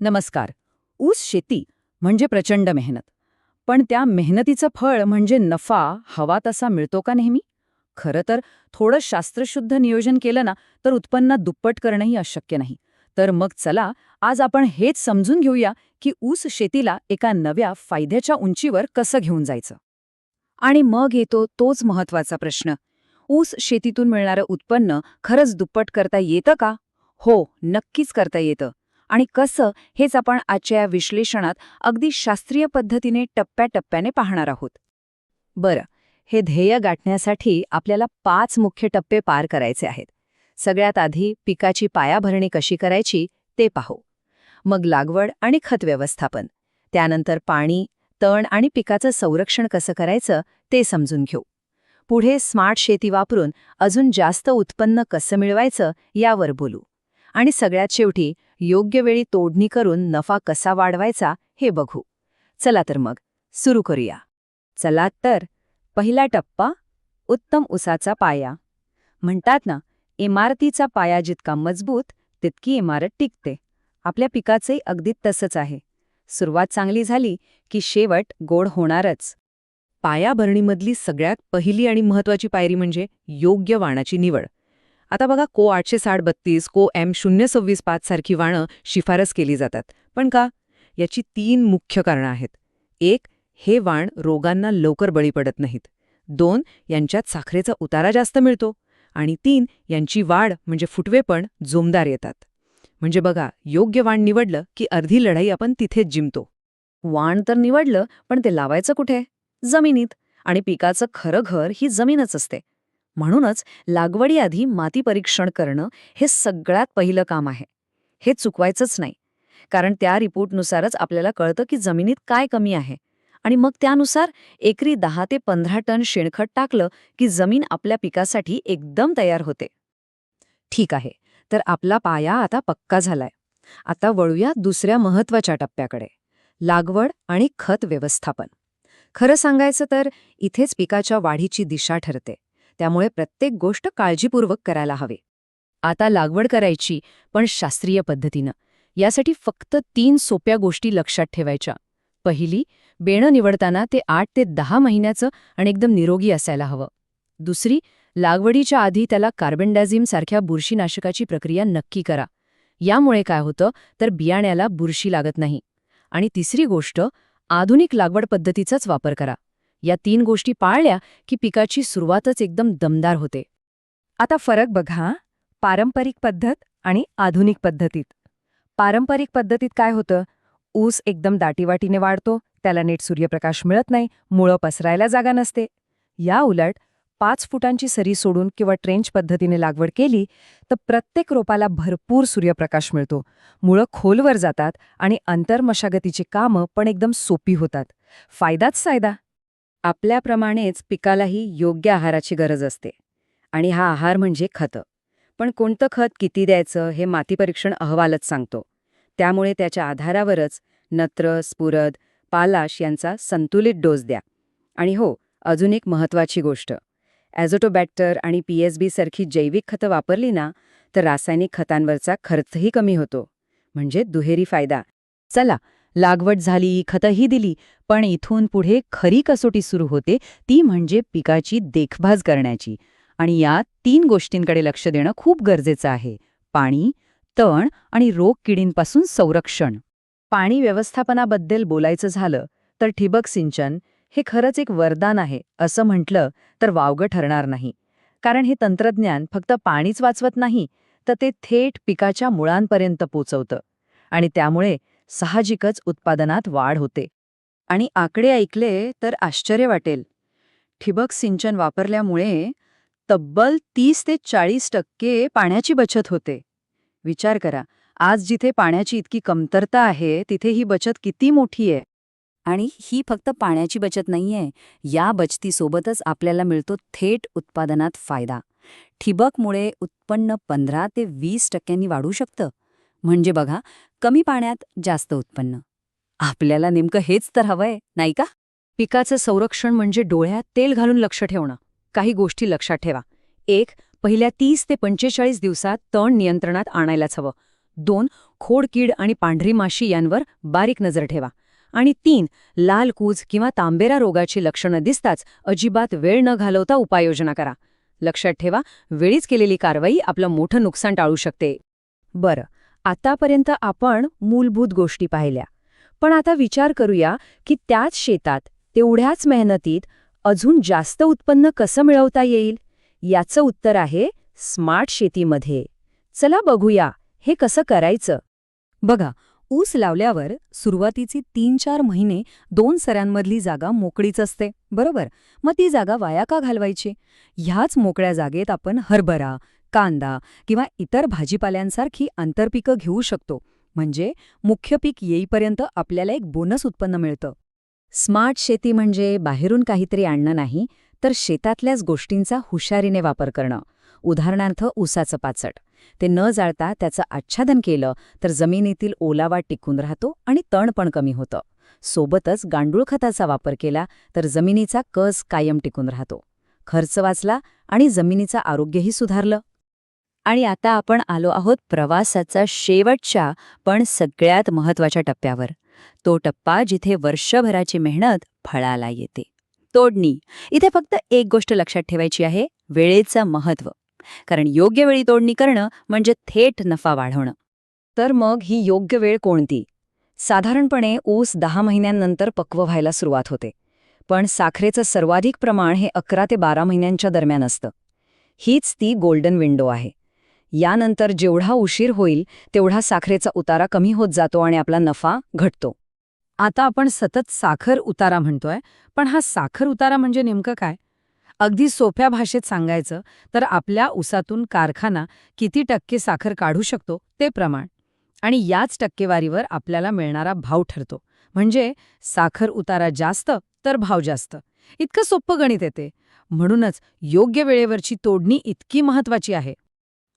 नमस्कार. ऊस शेती म्हणजे प्रचंड मेहनत. पण त्या मेहनतीचं फळ म्हणजे नफा हवा तसा मिळतो का नेहमी? खरं तर थोडं शास्त्रशुद्ध नियोजन केलं ना तर उत्पन्नात दुप्पट करणंही अशक्य नाही. तर मग चला आज आपण हेच समजून घेऊया की ऊस शेतीला एका नव्या फायद्याच्या उंचीवर कसं घेऊन जायचं. आणि मग येतो तोच महत्वाचा प्रश्न. ऊस शेतीतून मिळणारं उत्पन्न खरंच दुप्पट करता येतं का? हो, नक्कीच करता येतं. आणि कसं हेच आपण आजच्या या विश्लेषणात अगदी शास्त्रीय पद्धतीने टप्प्याटप्प्याने पाहणार आहोत. बरं, हे ध्येय गाठण्यासाठी आपल्याला 5 मुख्य टप्पे पार करायचे आहेत. सगळ्यात आधी पिकाची पायाभरणी कशी करायची ते पाहू. मग लागवड आणि खत व्यवस्थापन. त्यानंतर पाणी, तण आणि पिकाचं संरक्षण कसं करायचं ते समजून घेऊ. पुढे स्मार्ट शेती वापरून अजून जास्त उत्पन्न कसं मिळवायचं यावर बोलू. आणि सगळ्यात शेवटी योग्य वेळी तोडणी करून नफा कसा वाढवायचा हे बघू. चला तर मग सुरू करूया. चला तर पहिला टप्पा, उत्तम ऊसाचा पाया. म्हणतात ना, इमारतीचा पाया जितका मजबूत तितकी इमारत टिकते. आपल्या पिकाचंही अगदी तसंच आहे. सुरुवात चांगली झाली की शेवट गोड होणारच. पायाभरणीमधली सगळ्यात पहिली आणि महत्वाची पायरी म्हणजे योग्य वाणाची निवड. आता बघा, को 860-32, को M026-5 सारखी वाणं शिफारस केली जातात. पण का? याची 3 मुख्य कारणं आहेत. 1. हे वाण रोगांना लवकर बळी पडत नाहीत. 2. यांच्यात साखरेचा उतारा जास्त मिळतो. आणि 3. यांची वाढ म्हणजे फुटवे पण जोमदार येतात. म्हणजे बघा, योग्य वाण निवडलं की अर्धी लढाई आपण तिथेच जिंकतो. वाण तर निवडलं, पण ते लावायचं कुठे? जमिनीत. आणि पिकाचं खरं घर ही जमीनच असते. म्हणूनच लागवडीआधी माती परीक्षण करणं हे सगळ्यात पहिलं काम आहे. हे चुकवायचंच नाही. कारण त्या रिपोर्टनुसारच आपल्याला कळतं की जमिनीत काय कमी आहे. आणि मग त्यानुसार एकरी 10 ते 15 टन शेणखत टाकलं की जमीन आपल्या पिकासाठी एकदम तयार होते. ठीक आहे, तर आपला पाया आता पक्का झालाय. आता वळूया दुसऱ्या महत्वाच्या टप्प्याकडे, लागवड आणि खत व्यवस्थापन. खरं सांगायचं तर इथेच पिकाच्या वाढीची दिशा ठरते. त्यामुळे प्रत्येक गोष्ट काळजीपूर्वक करायला हवी. आता लागवड करायची, पण शास्त्रीय पद्धतीनं. यासाठी फक्त 3 सोप्या गोष्टी लक्षात ठेवायच्या. पहिली, बेणं निवडताना ते 8 ते 10 महिन्याचं आणि एकदम निरोगी असायला हवं. दुसरी, लागवडीच्या आधी त्याला कार्बेंडाझिम सारख्या बुरशीनाशकाची प्रक्रिया नक्की करा. यामुळे काय होतं तर बियाण्याला बुरशी लागत नाही. आणि तिसरी गोष्ट, आधुनिक लागवड पद्धतीचाच वापर करा. या 3 गोष्टी पाळल्या की पिकाची सुरुवातच एकदम दमदार होते. आता फरक बघा, पारंपरिक पद्धत आणि आधुनिक पद्धतीत. पारंपरिक पद्धतीत काय होतं? ऊस एकदम दाटीवाटीने वाढतो, त्याला नीट सूर्यप्रकाश मिळत नाही, मुळं पसरायला जागा नसते. या उलट 5 फुटांची सरी सोडून किंवा ट्रेंच पद्धतीने लागवड केली तर प्रत्येक रोपाला भरपूर सूर्यप्रकाश मिळतो, मुळं खोलवर जातात आणि अंतर्मशागतीची कामं पण एकदम सोपी होतात. फायदाच फायदा. आपल्याप्रमाणेच पिकालाही योग्य आहाराची गरज असते. आणि हा आहार म्हणजे खतं. पण कोणतं खत किती द्यायचं हे माती परीक्षण अहवालच सांगतो. त्यामुळे त्याच्या आधारावरच नत्र, स्फुरद, पालाश यांचा संतुलित डोस द्या. आणि हो, अजून एक महत्त्वाची गोष्ट, ॲझोटोबॅक्टर आणि PSB सारखी जैविक खतं वापरली ना तर रासायनिक खतांवरचा खर्चही कमी होतो. म्हणजे दुहेरी फायदा. चला, लागवड झाली, खतंही दिली, पण इथून पुढे खरी कसोटी सुरू होते, ती म्हणजे पिकाची देखभाल करण्याची. आणि या 3 गोष्टींकडे लक्ष देणं खूप गरजेचं आहे. पाणी, तण आणि रोग किडींपासून संरक्षण. पाणी व्यवस्थापनाबद्दल बोलायचं झालं तर ठिबक सिंचन हे खरंच एक वरदान आहे असं म्हटलं तर वावगं ठरणार नाही. कारण हे तंत्रज्ञान फक्त पाणीच वाचवत नाही, तर ते थेट पिकाच्या मुळांपर्यंत पोचवतं. आणि त्यामुळे साहजिकच उत्पादनात वाढ होते. आणि आकडे ऐकले तर आश्चर्य वाटेल. ठिबक सिंचन वापरल्यामुळे तब्बल 30 ते 40% पाण्याची बचत होते. विचार करा, आज जिथे पाण्याची इतकी कमतरता आहे तिथे ही बचत किती मोठी आहे. आणि ही फक्त पाण्याची बचत नाहीये, या बचतीसोबतच आपल्याला मिळतो थेट उत्पादनात फायदा. ठिबकमुळे उत्पन्न 15 ते 20% वाढू शकतं. म्हणजे बघा, कमी पाण्यात जास्त उत्पन्न. आपल्याला नेमकं हेच तर हवंय, नाही का? पिकाचं संरक्षण म्हणजे डोळ्यात तेल घालून लक्ष ठेवणं. काही गोष्टी लक्षात ठेवा. 1. पहिल्या 30 ते 45 दिवसात तण नियंत्रणात आणायलाच हवं. 2. खोडकीड आणि पांढरी माशी यांवर बारीक नजर ठेवा. आणि 3. लाल कूज किंवा तांबेरा रोगाची लक्षणं दिसताच अजिबात वेळ न घालवता उपाययोजना करा. लक्षात ठेवा, वेळीच केलेली कारवाई आपलं मोठं नुकसान टाळू शकते. बरं, आतापर्यंत आपण मूलभूत गोष्टी पाहिल्या. पण आता विचार करूया की त्याच शेतात, तेवढ्याच मेहनतीत अजून जास्त उत्पन्न कसं मिळवता येईल? याचं उत्तर आहे स्मार्ट शेतीमध्ये. चला बघूया हे कसं करायचं. बघा, ऊस लावल्यावर सुरुवातीची 3-4 महिने 2 सऱ्यांमधली जागा मोकळीच असते, बरोबर? मग ती जागा वाया का घालवायची? ह्याच मोकळ्या जागेत आपण हरभरा, कांदा किंवा इतर भाजीपाल्यांसारखी आंतरपिकं घेऊ शकतो. म्हणजे मुख्य पीक येईपर्यंत आपल्याला एक बोनस उत्पन्न मिळतं. स्मार्ट शेती म्हणजे बाहेरून काहीतरी आणणं नाही, तर शेतातल्याच गोष्टींचा हुशारीने वापर करणं. उदाहरणार्थ ऊसाचं पाचट. ते न जाळता त्याचं आच्छादन केलं तर जमिनीतील ओलावा टिकून राहतो आणि तण पण कमी होतं. सोबतच गांडूळ खताचा वापर केला तर जमिनीचा कस कायम टिकून राहतो. खर्च वाचला आणि जमिनीचं आरोग्यही सुधारलं. आणि आता आपण आलो आहोत प्रवासाचा शेवटच्या पण सगळ्यात महत्त्वाच्या टप्प्यावर. तो टप्पा जिथे वर्षभराची मेहनत फळाला येते. तोडणी. इथे फक्त एक गोष्ट लक्षात ठेवायची आहे, वेळेचं महत्त्व. कारण योग्य वेळी तोडणी करणं म्हणजे थेट नफा वाढवणं. तर मग ही योग्य वेळ कोणती? साधारणपणे ऊस 10 महिन्यांनंतर पक्व व्हायला सुरुवात होते. पण साखरेचं सर्वाधिक प्रमाण हे 11 ते 12 महिन्यांच्या दरम्यान असतं. हीच ती गोल्डन विंडो आहे. यानंतर जेवढा उशीर होईल तेवढा साखरेचा उतारा कमी होत जातो आणि आपला नफा घटतो. आता आपण सतत साखर उतारा म्हणतोय, पण हा साखर उतारा म्हणजे नेमकं काय? अगदी सोप्या भाषेत सांगायचं तर आपल्या ऊसातून कारखाना किती टक्के साखर काढू शकतो ते प्रमाण. आणि याच टक्केवारीवर आपल्याला मिळणारा भाव ठरतो. म्हणजे साखर उतारा जास्त तर भाव जास्त. इतकं सोपं गणित येते. म्हणूनच योग्य वेळेवरची तोडणी इतकी महत्वाची आहे.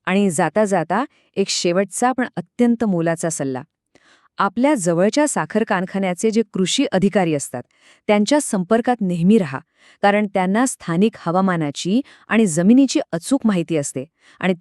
आणि जाता जाता एक शेवटचा पण अत्यंत मोलाचा सल्ला. आपल्या जवळच्या साखर कारखान्याचे जे कृषी अधिकारी असतात त्यांच्या संपर्कात नेहमी राहा. कारण त्यांना स्थानिक हवामानाची आणि जमिनीची अचूक माहिती असते आणि